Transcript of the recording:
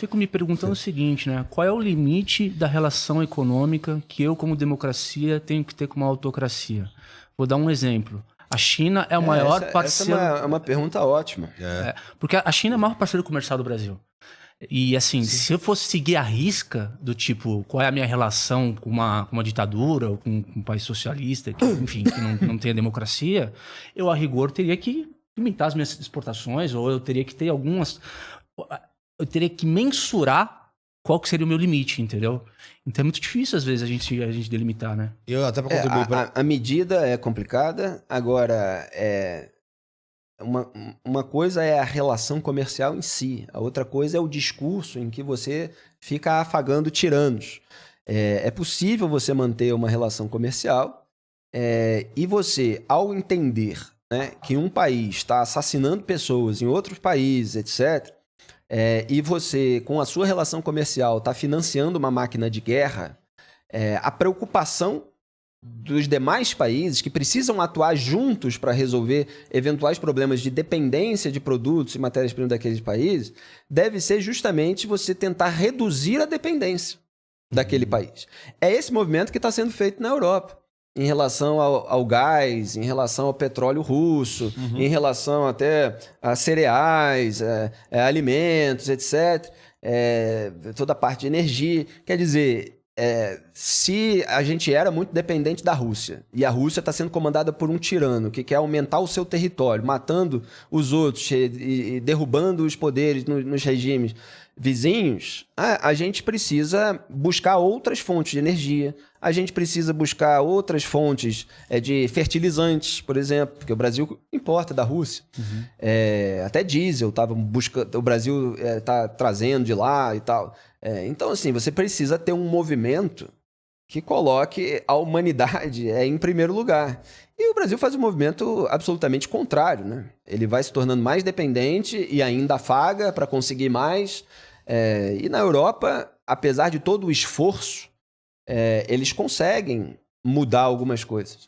fico me perguntando o seguinte, né? Qual é o limite da relação econômica que eu, como democracia, tenho que ter com uma autocracia? Vou dar um exemplo. A China é o maior parceiro... Essa é uma pergunta ótima. Porque a China é o maior parceiro comercial do Brasil. E assim, se eu fosse seguir a risca do tipo, qual é a minha relação com uma ditadura ou com um país socialista, que, enfim, que não tenha democracia, eu, a rigor, teria que limitar as minhas exportações, ou eu teria que ter algumas... Eu teria que mensurar qual que seria o meu limite, entendeu? Então é muito difícil, às vezes, a gente delimitar, né? Eu até para contribuir a medida é complicada, agora, uma coisa é a relação comercial em si, a outra coisa é o discurso em que você fica afagando tiranos. É possível você manter uma relação comercial e você, ao entender, né, que um país está assassinando pessoas em outros países, etc., e você, com a sua relação comercial, está financiando uma máquina de guerra, a preocupação dos demais países que precisam atuar juntos para resolver eventuais problemas de dependência de produtos e matérias-primas daqueles países, deve ser justamente você tentar reduzir a dependência daquele país. É esse movimento que está sendo feito na Europa, em relação ao gás, em relação ao petróleo russo, em relação até a cereais, alimentos, etc., toda a parte de energia. Quer dizer... se a gente era muito dependente da Rússia e a Rússia está sendo comandada por um tirano que quer aumentar o seu território, matando os outros e derrubando os poderes nos regimes vizinhos, a gente precisa buscar outras fontes de energia, a gente precisa buscar outras fontes de fertilizantes, por exemplo, porque o Brasil importa da Rússia. Até diesel o Brasil está trazendo de lá e tal. Então, assim, você precisa ter um movimento que coloque a humanidade em primeiro lugar. E o Brasil faz um movimento absolutamente contrário, né? Ele vai se tornando mais dependente e ainda afaga para conseguir mais. E na Europa, apesar de todo o esforço, eles conseguem mudar algumas coisas.